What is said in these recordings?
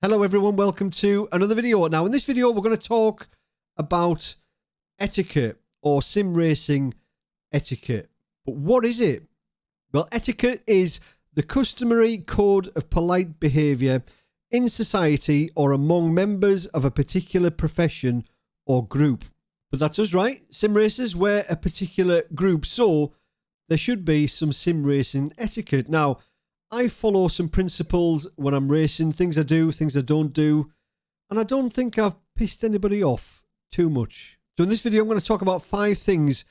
Hello everyone, welcome to another video. Now in this video we're going to talk about etiquette or sim racing etiquette. But what is it? Well, etiquette is the customary code of polite behaviour in society or among members of a particular profession or group. But that's us, right? Sim racers, we're a particular group, so there should be some sim racing etiquette. Now, I follow some principles when I'm racing, things I do, things I don't do, and I don't think I've pissed anybody off too much. So in this video, I'm going to talk about 5 things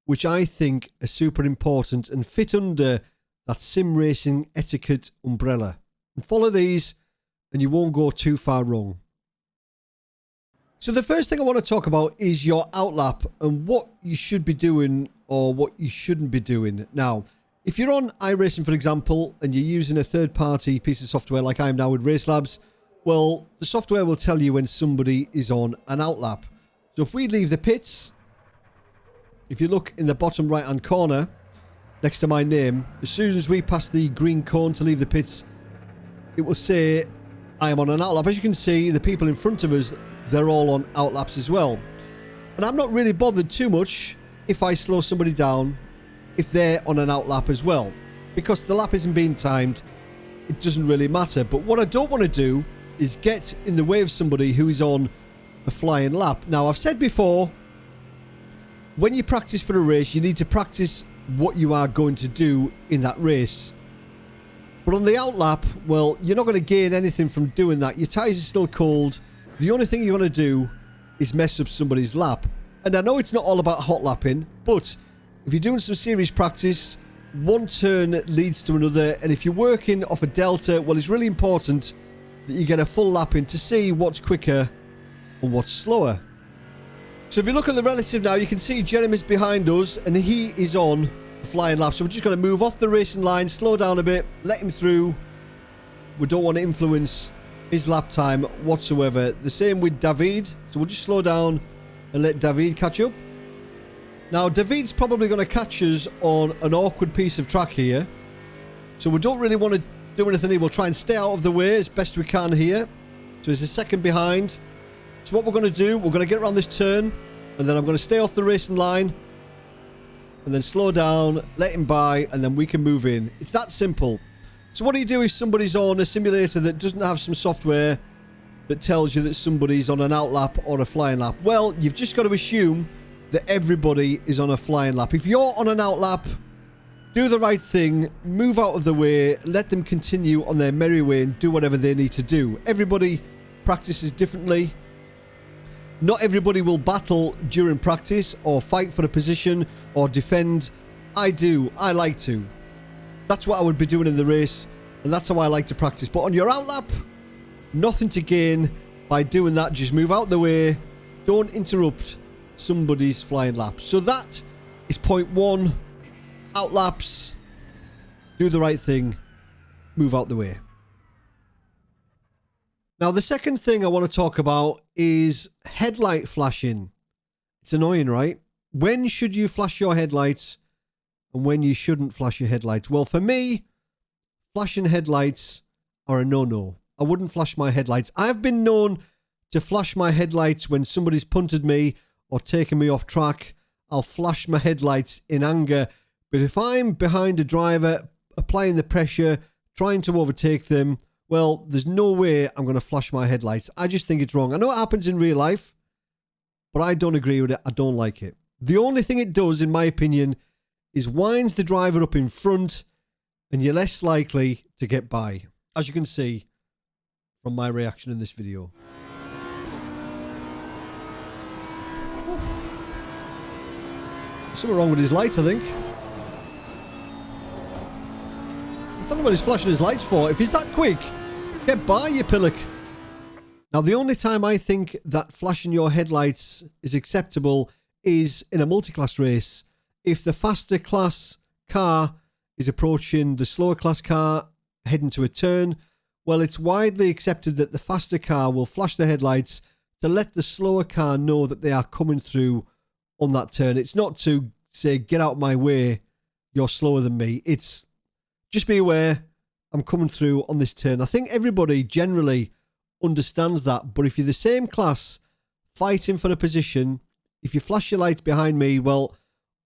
which I think are super important and fit under that sim racing etiquette umbrella. And follow these and you won't go too far wrong. So the first thing I want to talk about is your outlap and what you should be doing or what you shouldn't be doing. Now, if you're on iRacing, for example, and you're using a third-party piece of software like I am now with RaceLabs, well, the software will tell you when somebody is on an outlap. So if we leave the pits, if you look in the bottom right-hand corner, next to my name, as soon as we pass the green cone to leave the pits, it will say I am on an outlap. As you can see, the people in front of us, they're all on outlaps as well. And I'm not really bothered too much if I slow somebody down if they're on an outlap as well, because the lap isn't being timed. It doesn't really matter. But what I don't want to do is get in the way of somebody who is on a flying lap. Now, I've said before, when you practice for a race, you need to practice what you are going to do in that race. But on the outlap, well, you're not going to gain anything from doing that. Your tyres are still cold. The only thing you're going to do is mess up somebody's lap. And I know it's not all about hot lapping, but if you're doing some serious practice, one turn leads to another, and if you're working off a delta, well, it's really important that you get a full lap in to see what's quicker and what's slower. So if you look at the relative now, you can see Jeremy's behind us, and he is on a flying lap. So we're just going to move off the racing line, slow down a bit, let him through. We don't want to influence his lap time whatsoever. The same with David. So we'll just slow down and let David catch up. Now, David's probably going to catch us on an awkward piece of track here. So we don't really want to do anything here. We'll try and stay out of the way as best we can here. So he's a second behind. So what we're going to do, we're going to get around this turn. And then I'm going to stay off the racing line. And then slow down, let him by, and then we can move in. It's that simple. So what do you do if somebody's on a simulator that doesn't have some software that tells you that somebody's on an outlap or a flying lap? Well, you've just got to assume that everybody is on a flying lap. If you're on an outlap, do the right thing, move out of the way, let them continue on their merry way and do whatever they need to do. Everybody practices differently. Not everybody will battle during practice or fight for a position or defend. I do. I like to. That's what I would be doing in the race, and that's how I like to practice. But on your outlap, nothing to gain by doing that. Just move out the way. Don't interrupt somebody's flying lap. So that is point 1. Outlaps. Do the right thing. Move out the way. Now, the second thing I want to talk about is headlight flashing. It's annoying, right? When should you flash your headlights and when you shouldn't flash your headlights? Well, for me, flashing headlights are a no-no. I wouldn't flash my headlights. I've been known to flash my headlights when somebody's punted me or taking me off track. I'll flash my headlights in anger. But if I'm behind a driver, applying the pressure, trying to overtake them, well, there's no way I'm going to flash my headlights. I just think it's wrong. I know it happens in real life, but I don't agree with it. I don't like it. The only thing it does, in my opinion, is winds the driver up in front and you're less likely to get by, as you can see from my reaction in this video. Something wrong with his lights, I think. I don't know what he's flashing his lights for. If he's that quick, get by, you pillock. Now, the only time I think that flashing your headlights is acceptable is in a multi-class race. If the faster class car is approaching the slower class car heading to a turn, well, it's widely accepted that the faster car will flash the headlights to let the slower car know that they are coming through on that turn. It's not to say, get out of my way, you're slower than me. It's just be aware, I'm coming through on this turn. I think everybody generally understands that. But if you're the same class fighting for a position, if you flash your lights behind me, well,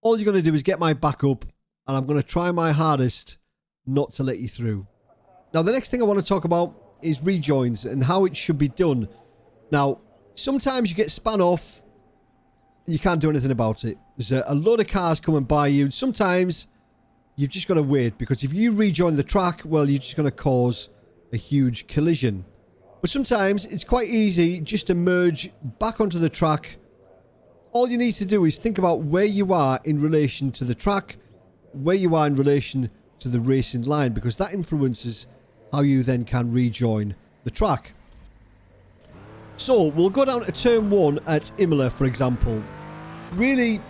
all you're going to do is get my back up, and I'm going to try my hardest not to let you through. Now, the next thing I want to talk about is rejoins and how it should be done. Now, sometimes you get spun off and you can't do anything about it. There's a load of cars coming by you. Sometimes you've just got to wait, because if you rejoin the track, well, you're just going to cause a huge collision. But sometimes it's quite easy just to merge back onto the track. All you need to do is think about where you are in relation to the track, where you are in relation to the racing line, because that influences how you then can rejoin the track. So we'll go down to turn 1 at Imola, for example. Really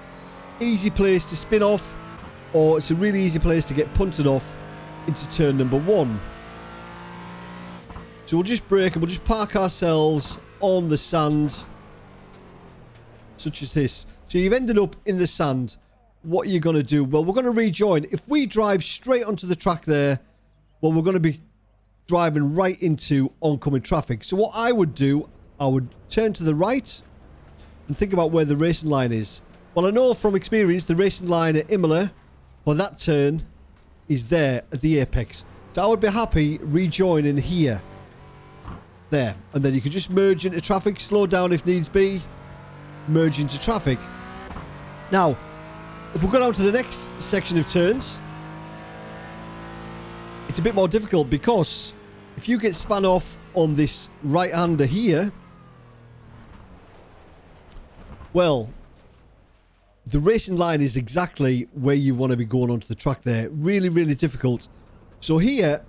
easy place to spin off, or it's a really easy place to get punted off into turn number 1. So we'll just brake and we'll just park ourselves on the sand, such as this. So you've ended up in the sand. What are you going to do? Well, we're going to rejoin. If we drive straight onto the track there, well, we're going to be driving right into oncoming traffic. So what I would do, I would turn to the right and think about where the racing line is. Well, I know from experience the racing line at Imola for that turn is there at the apex. So I would be happy rejoining here. There. And then you can just merge into traffic, slow down if needs be, merge into traffic. Now, if we go down to the next section of turns, it's a bit more difficult, because if you get spun off on this right-hander here, well, the racing line is exactly where you want to be going onto the track there. Really, really difficult. So here,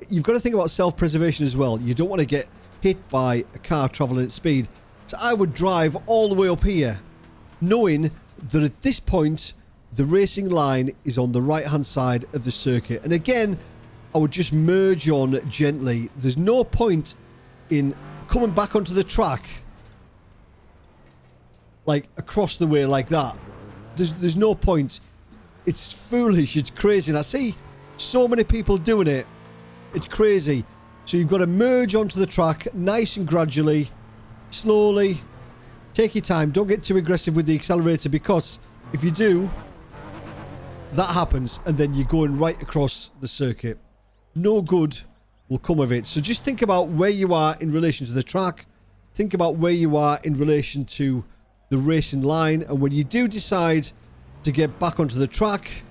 you've got to think about self-preservation as well. You don't want to get hit by a car traveling at speed. So I would drive all the way up here, knowing that at this point, the racing line is on the right-hand side of the circuit. And again, I would just merge on gently. There's no point in coming back onto the track like across the way like that. There's no point. It's foolish. It's crazy. And I see so many people doing it. It's crazy. So you've got to merge onto the track nice and gradually, slowly. Take your time. Don't get too aggressive with the accelerator, because if you do, that happens and then you're going right across the circuit. No good will come of it. So just think about where you are in relation to the track. Think about where you are in relation to the racing line. And when you do decide to get back onto the track,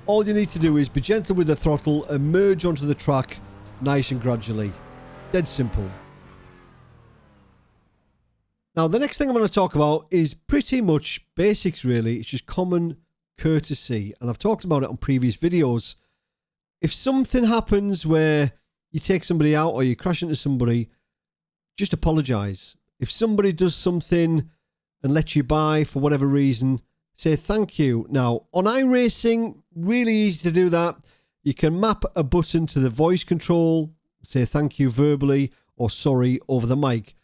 all you need to do is be gentle with the throttle and merge onto the track nice and gradually. Dead simple. Now, the next thing I'm going to talk about is pretty much basics, really. It's just common courtesy. And I've talked about it on previous videos. If something happens where you take somebody out or you crash into somebody, just apologise. If somebody does something and lets you by for whatever reason, say thank you. Now, on iRacing, really easy to do that. You can map a button to the voice control, say thank you verbally or sorry over the mic.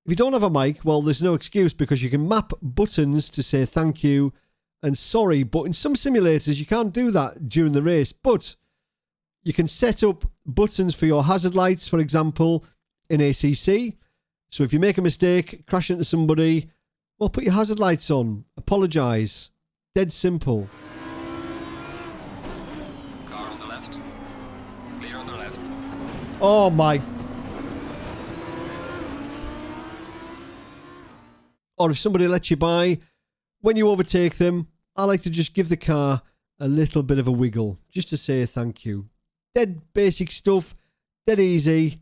If you don't have a mic, well, there's no excuse, because you can map buttons to say thank you and sorry. But in some simulators, you can't do that during the race. But you can set up buttons for your hazard lights, for example, in ACC. So if you make a mistake, crash into somebody, well, put your hazard lights on. Apologise. Dead simple. Car on the left. Clear on the left. Oh my. Or if somebody lets you by, when you overtake them, I like to just give the car a little bit of a wiggle, just to say thank you. Dead basic stuff, dead easy,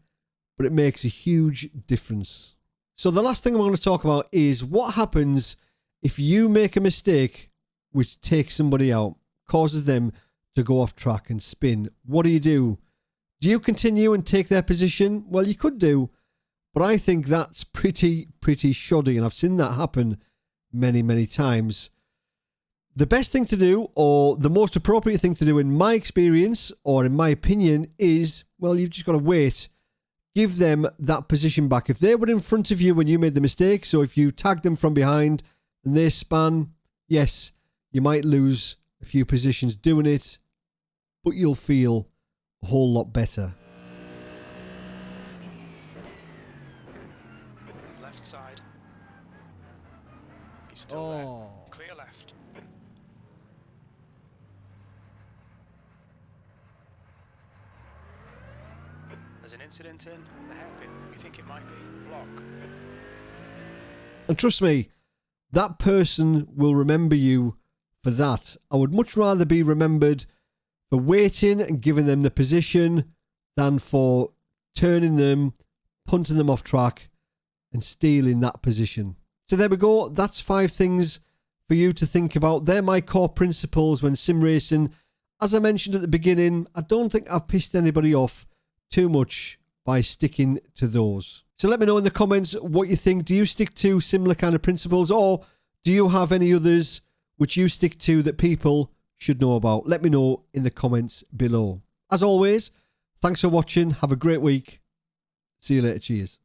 but it makes a huge difference. So the last thing I'm going to talk about is what happens if you make a mistake which takes somebody out, causes them to go off track and spin. What do? Do you continue and take their position? Well, you could do, but I think that's pretty shoddy, and I've seen that happen many, many times. The best thing to do, or the most appropriate thing to do in my experience, or in my opinion, is, well, you've just got to wait. Give them that position back. If they were in front of you when you made the mistake, so if you tagged them from behind and they span, yes, you might lose a few positions doing it, but you'll feel a whole lot better. left side. He's still there. Clear left. There's an incident in the hairpin. We think it might be block. And trust me, that person will remember you for that. I would much rather be remembered for waiting and giving them the position than for turning them, punting them off track and stealing that position. So there we go. That's 5 things for you to think about. They're my core principles when sim racing. As I mentioned at the beginning, I don't think I've pissed anybody off too much by sticking to those. So let me know in the comments what you think. Do you stick to similar kind of principles, or do you have any others which you stick to that people should know about? Let me know in the comments below. As always, thanks for watching. Have a great week. See you later. Cheers.